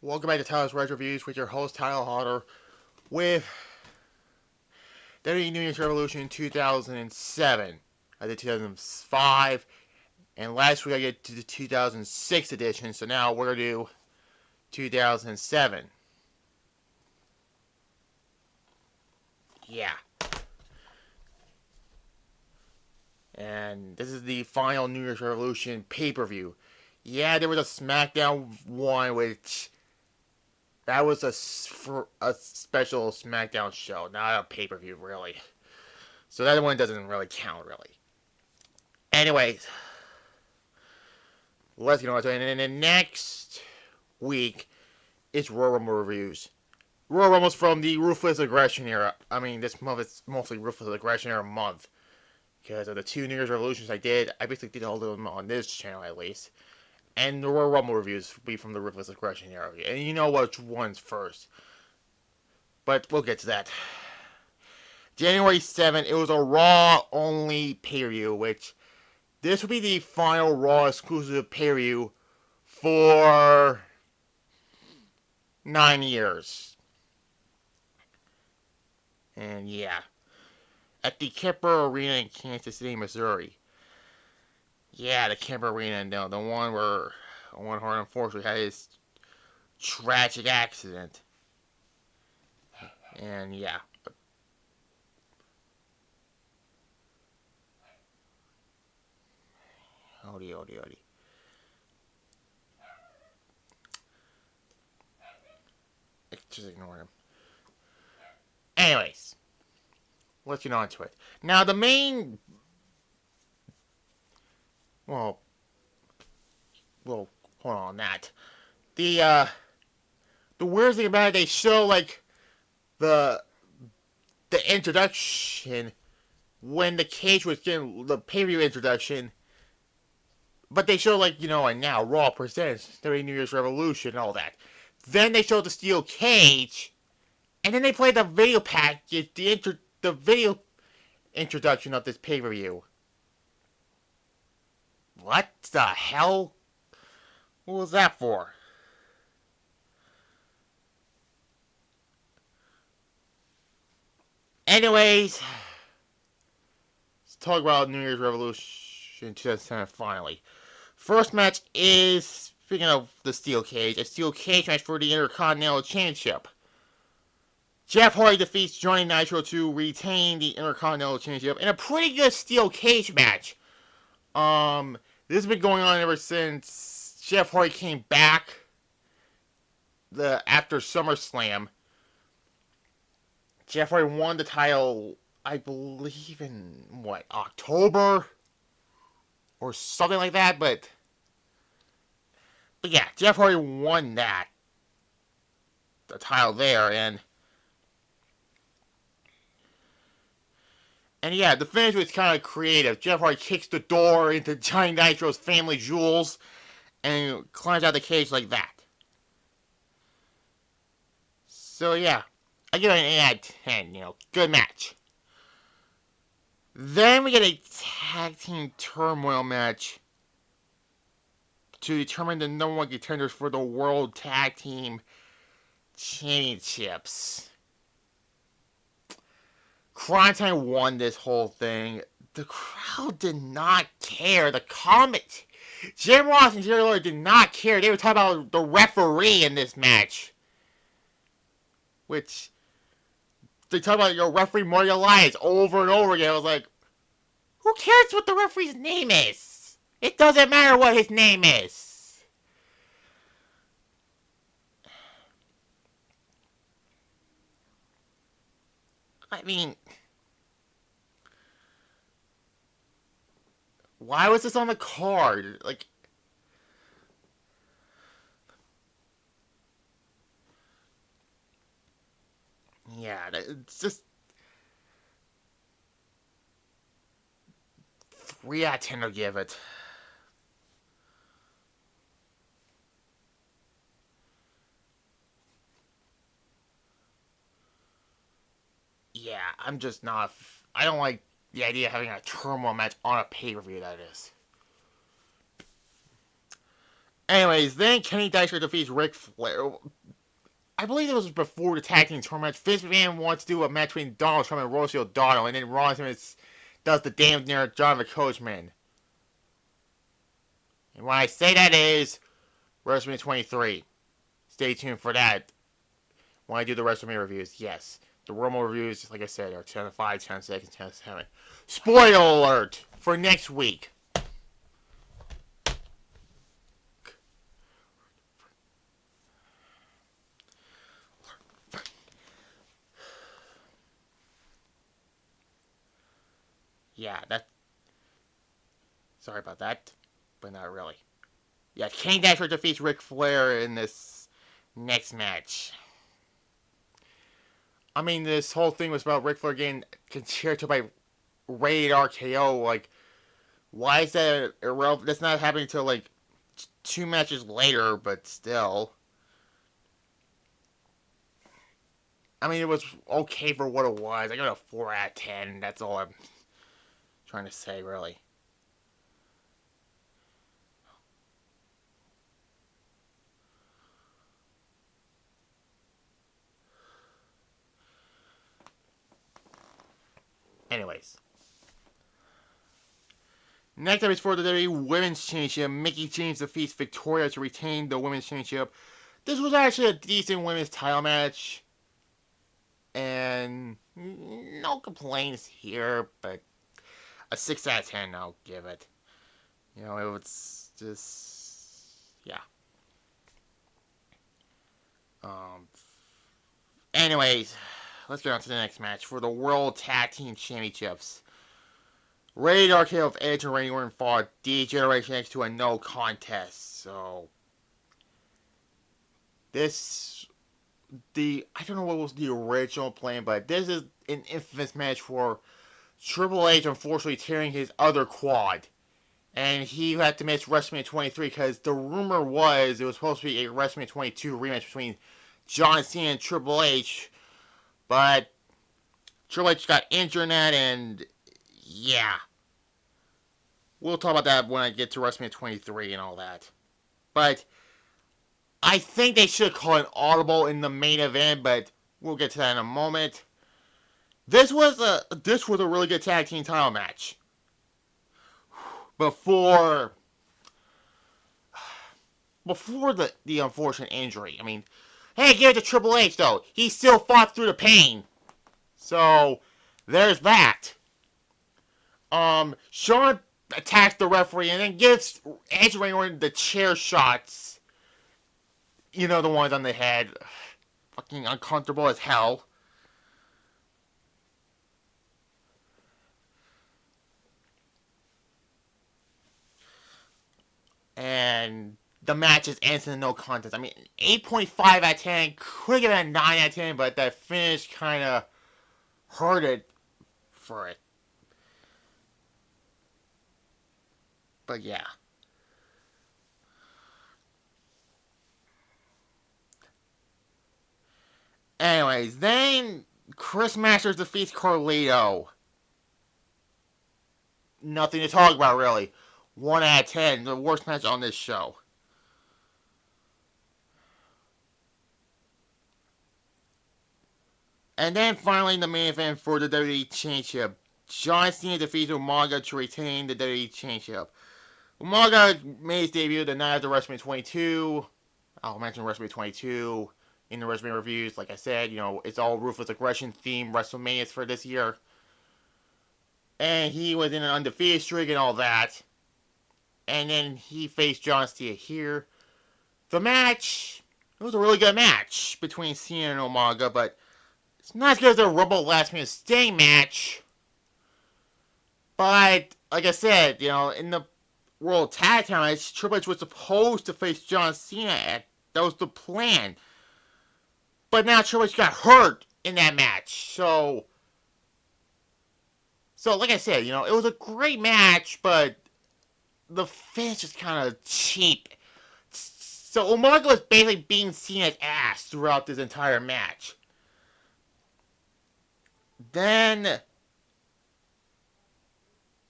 Welcome back to Tyler's Red Reviews with your host Tyler Hodder with WWE New Year's Revolution 2007. I did 2005, and last week I get to the 2006 edition, so now we're going to do 2007. Yeah. And this is the final New Year's Revolution pay-per-view. Yeah, there was a SmackDown one, which that was a special SmackDown show, not a pay-per-view, really. So that one doesn't really count, really. Anyways, let's get on to it. And then next week is Royal Rumble reviews. Royal Rumble's from the Ruthless Aggression era. I mean, this month is mostly Ruthless Aggression era month. Because of the two New Year's Revolutions I did, I basically did all of them on this channel at least. And the Royal Rumble reviews will be from the Ruthless Aggression era. And you know which one's first. But we'll get to that. January 7th, it was a Raw-only pay-per-view, which this will be the final Raw exclusive pay-per-view for 9 years. And yeah. At the Kemper Arena in Kansas City, Missouri. Yeah, the Kemper Arena, no, the one where Owen Hart unfortunately had his tragic accident. And yeah. Odie. Just ignore him. Anyways, let's get on to it. Now, the main... Well, hold on that. The weird thing about it, they show, like, the introduction when the cage was getting the pay-per-view introduction, but they show, like, and now Raw presents WWE New Year's Revolution and all that. Then they show the steel cage, and then they play the video package, the video introduction of this pay-per-view. What the hell? What was that for? Anyways, let's talk about New Year's Revolution 2007 finally. First match is, speaking of the steel cage, a steel cage match for the Intercontinental Championship. Jeff Hardy defeats Johnny Nitro to retain the Intercontinental Championship in a pretty good steel cage match. This has been going on ever since Jeff Hardy came back after SummerSlam. Jeff Hardy won the title, I believe, in, October? Or something like that, but yeah, Jeff Hardy won the title there, and yeah, the finish was kind of creative. Jeff Hardy kicks the door into Johnny Nitro's family jewels and climbs out the cage like that. So yeah, I give it an 8 out of 10, good match. Then we get a tag team turmoil match to determine the number one contenders for the World Tag Team Championships. Cryotime won this whole thing. The crowd did not care. The comment, Jim Ross and Jerry Lawler did not care. They were talking about the referee in this match. Which, they talk about your referee Marty Elias over and over again. I was like, who cares what the referee's name is? It doesn't matter what his name is. I mean, why was this on the card? Like, yeah, it's just 3 out of 10 to give it. Yeah, I'm just not. I don't like the idea of having a turmoil match on a pay-per-view, that is. Anyways, then Kenny Dykstra defeats Ric Flair. I believe it was before the tag team tournament. Vince McMahon wants to do a match between Donald Trump and Rosie O'Donnell, and then Ron Simmons does the damn near John the Coachman. And when I say that is WrestleMania 23. Stay tuned for that when I do the WrestleMania reviews. Yes, the Rumble reviews, like I said, are 10 to 5, 10 seconds, 10 to 7. Spoiler alert for next week. Yeah, that. Sorry about that, but not really. Yeah, Kane Dasher defeats Ric Flair in this next match. I mean, this whole thing was about Ric Flair getting compared to by rated RKO. Like, why is that irrelevant? That's not happening until like 2 matches later, but still. I mean, it was okay for what it was. I got a 4 out of 10. That's all I'm trying to say, really. Anyways. Next up is for the WWE Women's Championship. Mickie James defeats Victoria to retain the Women's Championship. This was actually a decent women's title match. And no complaints here, but a 6 out of 10 I'll give it. You know, it was just, yeah. Anyways, let's get on to the next match for the World Tag Team Championships. Rated RKO of Edge and Randy Orton fought D-Generation X to a no contest. So, I don't know what was the original plan, but this is an infamous match for Triple H unfortunately tearing his other quad. And he had to miss WrestleMania 23 because the rumor was it was supposed to be a WrestleMania 22 rematch between John Cena and Triple H. But Triple H got injured in that, and yeah. We'll talk about that when I get to WrestleMania 23 and all that. But I think they should call an audible in the main event, but we'll get to that in a moment. This was a really good tag team title match. Before the unfortunate injury. I mean, hey, give it to Triple H though. He still fought through the pain. So there's that. Shawn attacks the referee and then gives Edge Orton the chair shots. You know, the ones on the head. Fucking uncomfortable as hell. And the match is ends in no contest. I mean, 8.5 out of 10. Could have been a 9 out of 10, but that finish kind of hurt it for it. But yeah. Anyways, then Chris Masters defeats Carlito. Nothing to talk about, really. 1 out of 10. The worst match on this show. And then finally, the main event for the WWE Championship. John Cena defeats Umaga to retain the WWE Championship. Umaga made his debut the night after WrestleMania 22. I'll mention WrestleMania 22 in the WrestleMania reviews. Like I said, you know, it's all Ruthless Aggression themed WrestleManias for this year. And he was in an undefeated streak and all that. And then he faced John Cena here. The match, it was a really good match between Cena and Umaga, but it's not as good as the Rumble Last Man Standing match. But, like I said, you know, in the World Tag Team match, Triple H was supposed to face John Cena. That was the plan. But now Triple H got hurt in that match. So, like I said, you know, it was a great match, but the finish is kind of cheap. So Umaga was basically beating Cena's ass throughout this entire match. Then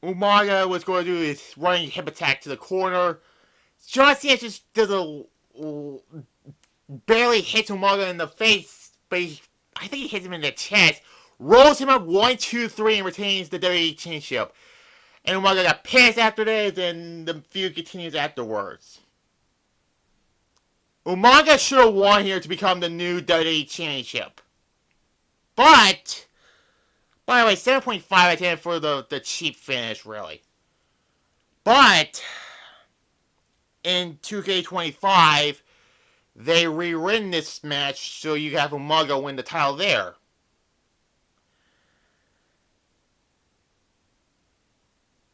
Umaga was going to do his running hip attack to the corner. John Cena just does barely hits Umaga in the face, but I think he hits him in the chest, rolls him up 1, 2, 3, and retains the WWE Championship. And Umaga got pissed after this, and the feud continues afterwards. Umaga should have won here to become the new WWE Championship. But, by the way, 7.5 out of 10 for the cheap finish, really. But, in 2K25, they rewritten this match so you have Umaga win the title there.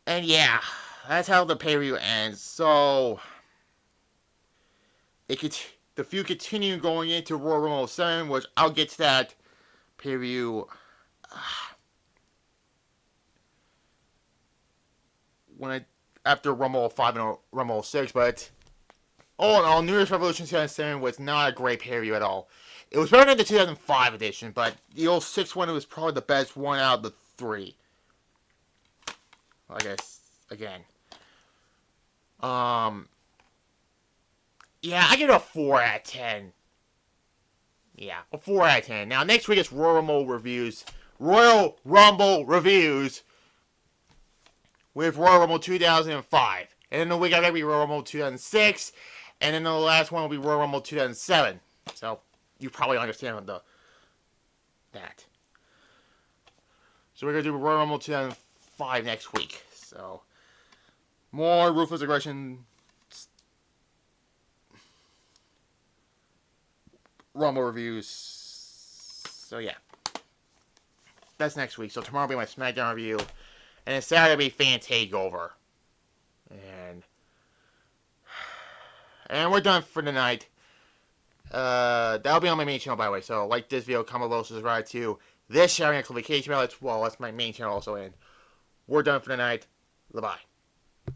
And yeah, that's how the pay-per-view ends. So, the feud continued going into Royal Rumble 7, which I'll get to that pay-per-view after Rumble 5 and Rumble 6, but all in all, New Year's Revolution 2007 was not a great pay-per-view at all. It was better than the 2005 edition, but the 06 one was probably the best one out of the three. I guess, again. Yeah, I give it a 4 out of 10. Yeah, a 4 out of 10. Now, next week is Royal Rumble reviews. Royal Rumble reviews with Royal Rumble 2005. And then the week after will be Royal Rumble 2006. And then the last one will be Royal Rumble 2007. So, you probably understand that. So we're going to do Royal Rumble 2005 next week. So, more Ruthless Aggression Rumble reviews. So yeah. That's next week. So tomorrow will be my SmackDown review. And then Saturday will be Fan Takeover. And we're done for tonight. That'll be on my main channel, by the way. So like this video, comment below, subscribe to this, sharing, notification bell. That's my main channel also. And we're done for tonight. Bye-bye.